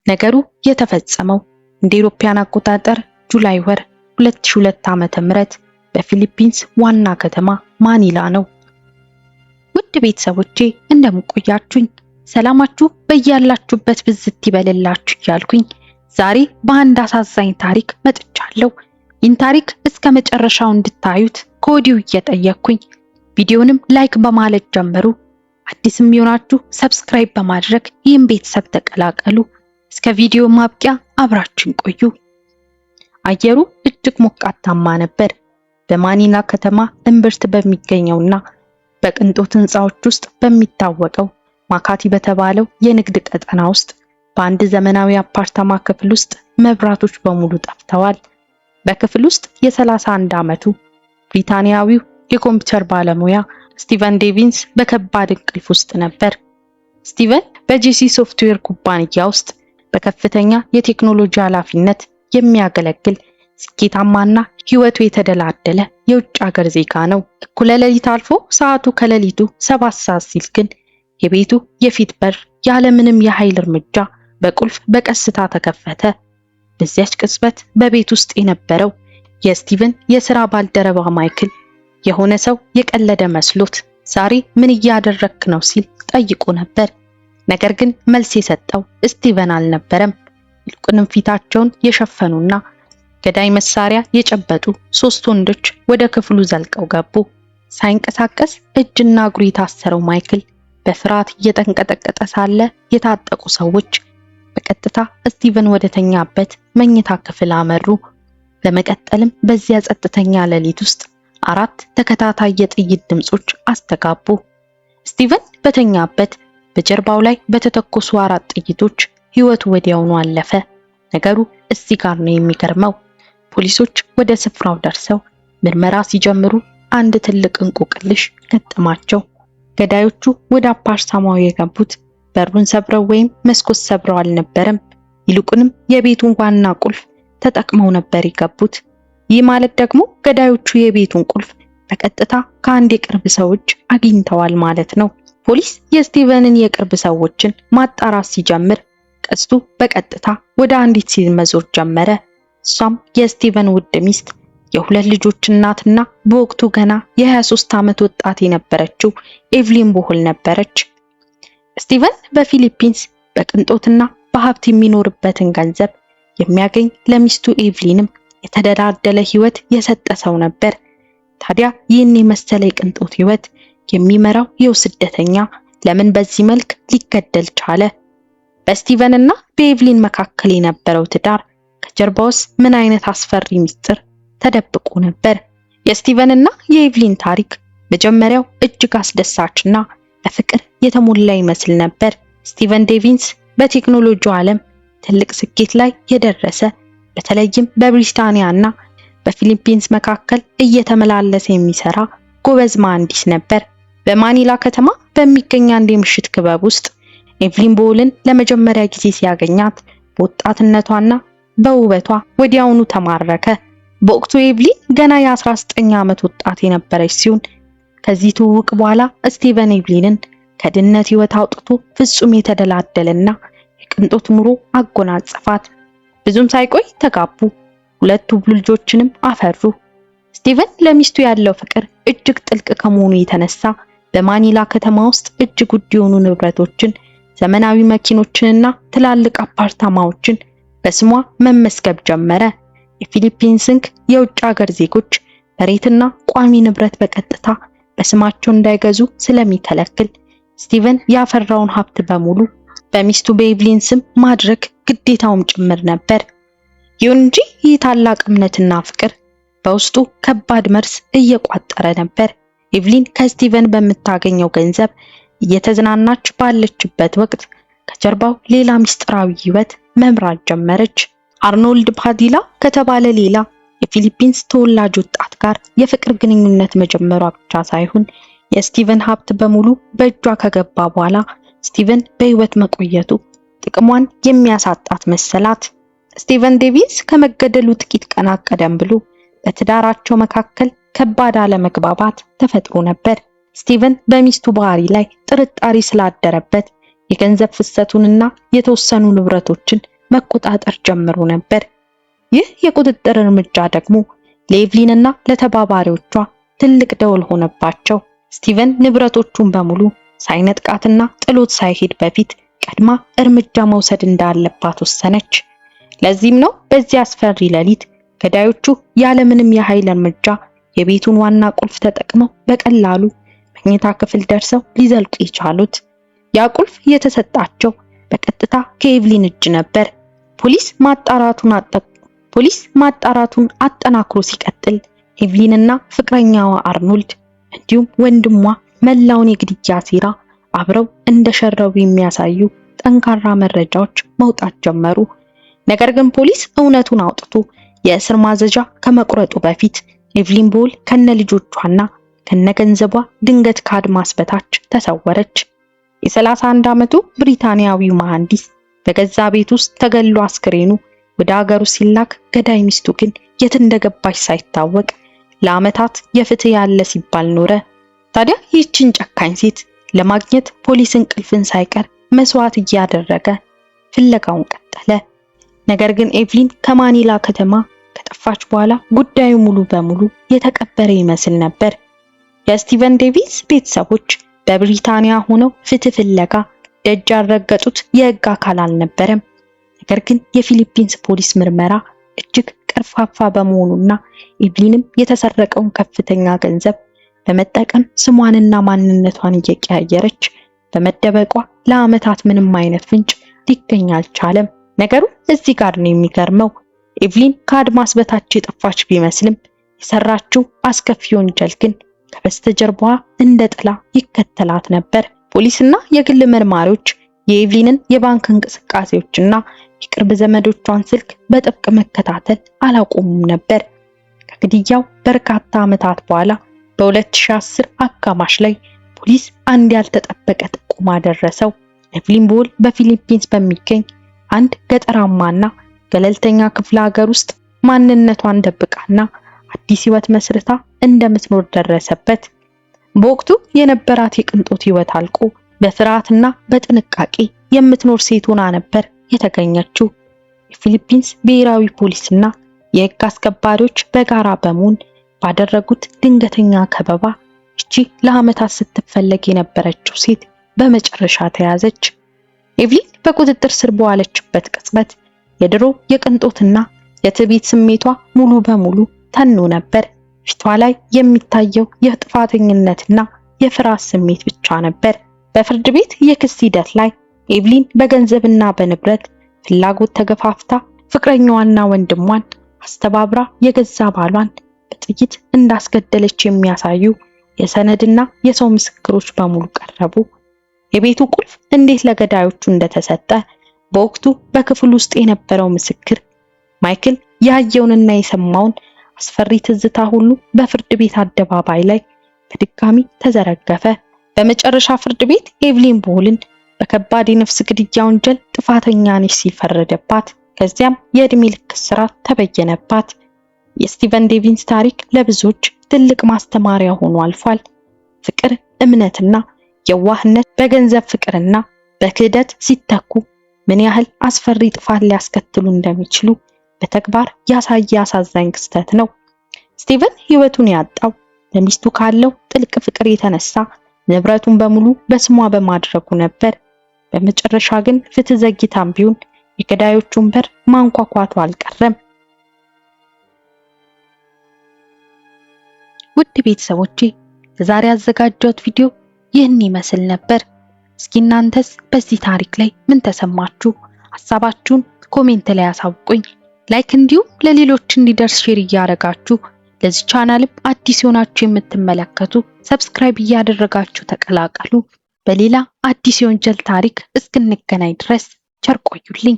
ነገሩ የተፈጸመው እንደ ኢሮፓያን አቆጣጠር ጁላይ ወር 2002 ዓመተ ምህረት በፊሊፒንስ ዋና ከተማ ማኒላ ነው። ውድ ቤተሰቦቼ እንደምቆያችሁኝ ሰላማችሁ በያላችሁበት ብዝት ይበልላችሁ እያልኩኝ ዛሬ በአንድ አሳዛኝ ታሪክ መጥቻለሁ። ይህን ታሪክ እስከ መጨረሻው እንድታዩት ከወዲሁ እየጠየቅኩኝ ቪዲዮንም ላይክ በማለት ጀምሩ። አዲስም የሆናችሁ ሰብስክራይብ በማድረግ ይህን ቤተሰብ ተቀላቀሉ። እስከ ቪዲዮ ማብቂያ አብራችን ቆዩ። አየሩ እጅግ ሞቃታማ ነበር። በማኒላ ከተማ እምብርት በሚገኘውና በቅንጦት ህንጻዎች ውስጥ በሚታወቀው ማካቲ በተባለው የንግድ ቀጠና ውስጥ በአንድ ዘመናዊ አፓርታማ ክፍል ውስጥ መብራቶች በሙሉ ጠፍተዋል። በክፍል ውስጥ የ31 ዓመቱ ብሪታንያዊው የኮምፒውተር ባለሙያ ስቲቨን ዴቪንስ በከባድ እንቅልፍ ውስጥ ነበር። ስቲቨን በጂሲ ሶፍትዌር ኩባንያ ውስጥ በከፍተኛ የቴክኖሎጂ ኃላፊነት የሚያገለግል ስኬታማና ህይወቱ የተደላደለ የውጭ ሀገር ዜጋ ነው። እኩለ ሌሊት አልፎ ሰዓቱ ከሌሊቱ 7 ሰዓት ሲል ግን የቤቱ የፊት በር ያለምንም የኃይል እርምጃ በቁልፍ በቀስታ ተከፈተ። በዚያች ቅጽበት በቤት ውስጥ የነበረው የስቲቨን የሥራ ባልደረባ ማይክል የሆነ ሰው የቀለደ መስሎት ዛሬ ምን እያደረክ ነው ሲል ጠይቆ ነበር። ነገር ግን መልስ የሰጠው ስቲቨን አልነበረም። ይልቁንም ፊታቸውን የሸፈኑና ገዳይ መሳሪያ የጨበጡ 3 ወንዶች ወደ ክፍሉ ዘልቀው ገቡ። ሳይንቀሳቀስ እጅና እግሩ የታሰረው ማይክል በፍርሃት እየተንቀጠቀጠ ሳለ የታጠቁ ሰዎች በቀጥታ ስቲቨን ወደተኛበት መኝታ ክፍል አመሩ። በመቀጠልም በዚያ ጸጥተኛ ሌሊት ውስጥ 4 ተከታታይ የጥይት ድምጾች አስተጋቡ። ስቲቨን በተኛበት በጀርባው ላይ በተተኮሱ 4 ጥይቶች ህይወቱ ወዲያውኑ አለፈ። ነገሩ እዚህ ጋር ነው የሚገርመው። ፖሊሶች ወደ ስፍራው ደርሰው ምርመራ ሲጀምሩ አንድ ትልቅ እንቆቅልሽ ገጠማቸው። ገዳዮቹ ወደ አፓርታማው የገቡት በሩን ሰብረው ወይም መስኮት ሰብረው አልነበረም። ይልቁንም የቤቱን ዋና ቁልፍ ተጠቅመው ነበር የገቡት። ይህ ማለት ደግሞ ገዳዮቹ የቤቱን ቁልፍ በቀጥታ ከአንድ የቅርብ ሰዎች አግኝተዋል ማለት ነው። ፖሊስ የስቲቨንን የቅርብ ሰዎችን ማጣራት ሲጀምር ቀስቱ በቀጥታ ወደ አንዲት ሴት መዞር ጀመረ። እሷም የስቲቨን ውድ ሚስት የ2 ልጆች እናትና በወቅቱ ገና የ23 ዓመት ወጣት የነበረችው ኤቭሊን ቦሆል ነበረች። ስቲቨን በፊሊፒንስ በቅንጦትና በሀብት የሚኖርበትን ገንዘብ የሚያገኝ ለሚስቱ ኤቭሊንም የተደላደለ ህይወት የሰጠ ሰው ነበር። ታዲያ ይህን የመሰለ የቅንጦት ህይወት የሚመራው ይኸው ስደተኛ ለምን በዚህ መልክ ሊገደል ቻለ? በስቲቨን እና በኤቭሊን መካከል የነበረው ትዳር ከጀርባውስ ምን አይነት አስፈሪ ምስጢር ተደብቆ ነበር? የስቲቨን እና የኤቭሊን ታሪክ መጀመሪያው እጅግ አስደሳችና በፍቅር የተሞላ ይመስል ነበር። ስቲቨን ዴቪንስ በቴክኖሎጂው ዓለም ትልቅ ስኬት ላይ የደረሰ በተለይም በብሪታንያና በፊሊፒንስ መካከል እየተመላለሰ የሚሰራ ጎበዝ መሐንዲስ ነበር። በማኒላ ከተማ በሚገኝ አንድ የምሽት ክበብ ውስጥ ኤቭሊን ቦሆልን ለመጀመሪያ ጊዜ ሲያገኛት በወጣትነቷና በውበቷ ወዲያውኑ ተማረከ። በወቅቱ ኤቭሊን ገና የ19 ዓመት ወጣት የነበረች ሲሆን ከዚህ ትውውቅ በኋላ ስቲቨን ኤቭሊንን ከድህነት ህይወት አውጥቶ ፍጹም የተደላደለና የቅንጦት ኑሮ አጎናጸፋት። ብዙም ሳይቆይ ተጋቡ። 2 ልጆችንም አፈሩ። ስቲቨን ለሚስቱ ያለው ፍቅር እጅግ ጥልቅ ከመሆኑ የተነሳ በማኒላ ከተማ ውስጥ እጅግ ውድ የሆኑ ንብረቶችን፣ ዘመናዊ መኪኖችንና ትላልቅ አፓርታማዎችን በስሟ መመስገብ ጀመረ። የፊሊፒንስን የውጭ ሀገር ዜጎች መሬትና ቋሚ ንብረት በቀጥታ በስማቸው እንዳይገዙ ስለሚከለክል ስቲቨን ያፈራውን ሀብት በሙሉ በሚስቱ በኤቭሊን ስም ማድረግ ግዴታውም ጭምር ነበር። ይሁን እንጂ ይህ ታላቅ እምነትና ፍቅር በውስጡ ከባድ መርዝ እየቋጠረ ነበር። ኤቭሊን ከስቲቨን በምታገኘው ገንዘብ እየተዝናናች ባለችበት ወቅት ከጀርባው ሌላ ምስጢራዊ ህይወት መምራት ጀመረች። አርኖልድ ፓዲላ ከተባለ ሌላ የፊሊፒንስ ተወላጅ ወጣት ጋር የፍቅር ግንኙነት መጀመሯ ብቻ ሳይሆን የስቲቨን ሀብት በሙሉ በእጇ ከገባ በኋላ ስቲቨን በህይወት መቆየቱ ጥቅሟን የሚያሳጣት መሰላት። ስቲቨን ዴቪንስ ከመገደሉ ጥቂት ቀናት ቀደም ብሎ በትዳራቸው መካከል ከባድ አለመግባባት ተፈጥሮ ነበር። ስቲቨን በሚስቱ ባህሪ ላይ ጥርጣሬ ስላደረበት የገንዘብ ፍሰቱንና የተወሰኑ ንብረቶችን መቆጣጠር ጀምሮ ነበር። ይህ የቁጥጥር እርምጃ ደግሞ ለኤቭሊንና ለተባባሪዎቿ ትልቅ ደወል ሆነባቸው። ስቲቨን ንብረቶቹን በሙሉ ሳይነጥቃትና ጥሎት ሳይሄድ በፊት ቀድማ እርምጃ መውሰድ እንዳለባት ወሰነች። ለዚህም ነው በዚህ አስፈሪ ሌሊት ገዳዮቹ ያለምንም የኃይል እርምጃ የቤቱን ዋና ቁልፍ ተጠቅመው በቀላሉ መኝታ ክፍል ደርሰው ሊዘልቁ የቻሉት። ያ ቁልፍ የተሰጣቸው በቀጥታ ከኤቭሊን እጅ ነበር። ፖሊስ ማጣራቱን አጠናክሮ ሲቀጥል ኤቭሊንና ፍቅረኛዋ አርኖልድ እንዲሁም ወንድሟ መላውን የግድያ ሴራ አብረው እንደሸረቡ የሚያሳዩ ጠንካራ መረጃዎች መውጣት ጀመሩ። ነገር ግን ፖሊስ እውነቱን አውጥቶ የእስር ማዘዣ ከመቁረጡ በፊት ኤቭሊን ቦል ከነልጆቿና ከነገንዘቧ ድንገት ከአድማስ በታች ተሰወረች። የ31 ዓመቱ ብሪታንያዊው መሐንዲስ በገዛ ቤት ውስጥ ተገሎ አስክሬኑ ወደ ሀገሩ ሲላክ ገዳይ ሚስቱ ግን የት እንደገባች ሳይታወቅ ለዓመታት የፍትህ ያለ ሲባል ኖረ። ታዲያ ይህችን ጨካኝ ሴት ለማግኘት ፖሊስ እንቅልፍን ሳይቀር መስዋዕት እያደረገ ፍለጋውን ቀጠለ። ነገር ግን ኤቭሊን ከማኒላ ከተማ ከጠፋች በኋላ ጉዳዩ ሙሉ በሙሉ የተቀበረ ይመስል ነበር። የስቲቨን ዴቪስ ቤተሰቦች በብሪታንያ ሆነው ፍትህ ፍለጋ ደጅ ያልረገጡት የህግ አካል አልነበረም። ነገር ግን የፊሊፒንስ ፖሊስ ምርመራ እጅግ ቀርፋፋ በመሆኑና ኤቭሊንም የተሰረቀውን ከፍተኛ ገንዘብ በመጠቀም ስሟንና ማንነቷን እየቀያየረች በመደበቋ ለዓመታት ምንም አይነት ፍንጭ ሊገኝ አልቻለም። ነገሩ እዚህ ጋር ነው የሚገርመው። ኤቭሊን ከአድማስ በታች የጠፋች ቢመስልም የሰራችው አስከፊ ወንጀል ግን ከበስተጀርባዋ እንደ ጥላ ይከተላት ነበር። ፖሊስና የግል መርማሪዎች የኤቭሊንን የባንክ እንቅስቃሴዎችና የቅርብ ዘመዶቿን ስልክ በጥብቅ መከታተል አላቆሙም ነበር። ከግድያው በርካታ ዓመታት በኋላ በ2010 አጋማሽ ላይ ፖሊስ አንድ ያልተጠበቀ ጥቆማ ደረሰው። ኤቭሊን ቦል በፊሊፒንስ በሚገኝ አንድ ገጠራማና ገለልተኛ ክፍለ ሀገር ውስጥ ማንነቷን ደብቃና አዲስ ህይወት መስርታ እንደምትኖር ደረሰበት። በወቅቱ የነበራት የቅንጦት ህይወት አልቆ በፍርሃትና በጥንቃቄ የምትኖር ሴት ሆና ነበር የተገኘችው። የፊሊፒንስ ብሔራዊ ፖሊስና የህግ አስከባሪዎች በጋራ በመሆን ባደረጉት ድንገተኛ ከበባ እቺ ለዓመታት ስትፈለግ የነበረችው ሴት በመጨረሻ ተያዘች። ኤቭሊን በቁጥጥር ስር በዋለችበት ቅጽበት የድሮ የቅንጦትና የትዕቢት ስሜቷ ሙሉ በሙሉ ተኖ ነበር። ፊቷ ላይ የሚታየው የጥፋተኝነትና የፍርሃት ስሜት ብቻ ነበር። በፍርድ ቤት የክስ ሂደት ላይ ኤቭሊን በገንዘብና በንብረት ፍላጎት ተገፋፍታ ፍቅረኛዋና ወንድሟን አስተባብራ የገዛ ባሏን በጥይት እንዳስገደለች የሚያሳዩ የሰነድና የሰው ምስክሮች በሙሉ ቀረቡ። የቤቱ ቁልፍ እንዴት ለገዳዮቹ እንደተሰጠ በወቅቱ በክፍል ውስጥ የነበረው ምስክር ማይክል ያየውንና የሰማውን አስፈሪ ትዝታ ሁሉ በፍርድ ቤት አደባባይ ላይ በድጋሚ ተዘረገፈ። በመጨረሻ ፍርድ ቤት ኤቭሊን ቦልን በከባድ የነፍስ ግድያ ወንጀል ጥፋተኛ ነች ሲል ፈረደባት። ከዚያም የዕድሜ ልክ እስራት ተበየነባት። የስቲቨን ዴቪስ ታሪክ ለብዙዎች ትልቅ ማስተማሪያ ሆኖ አልፏል። ፍቅር፣ እምነትና የዋህነት በገንዘብ ፍቅርና በክህደት ሲተኩ ምን ያህል አስፈሪ ጥፋት ሊያስከትሉ እንደሚችሉ በተግባር ያሳየ አሳዛኝ ክስተት ነው። ስቲቨን ህይወቱን ያጣው ለሚስቱ ካለው ጥልቅ ፍቅር የተነሳ ንብረቱን በሙሉ በስሟ በማድረጉ ነበር። በመጨረሻ ግን ፍትህ ዘግይታም ቢሆን የገዳዮቹን በር ማንኳኳቱ አልቀረም። ውድ ቤተሰቦቼ ለዛሬ ያዘጋጀሁት ቪዲዮ ይህን ይመስል ነበር። እስኪ እናንተስ በዚህ ታሪክ ላይ ምን ተሰማችሁ? ሐሳባችሁን ኮሜንት ላይ አሳውቁኝ። ላይክ እንዲሁም ለሌሎች እንዲደርስ ሼር እያደረጋችሁ ለዚህ ቻናልም አዲስ ሆናችሁ የምትመለከቱ ሰብስክራይብ እያደረጋችሁ ተቀላቀሉ። በሌላ አዲስ የወንጀል ታሪክ እስክንገናኝ ድረስ ቸር ቆዩልኝ።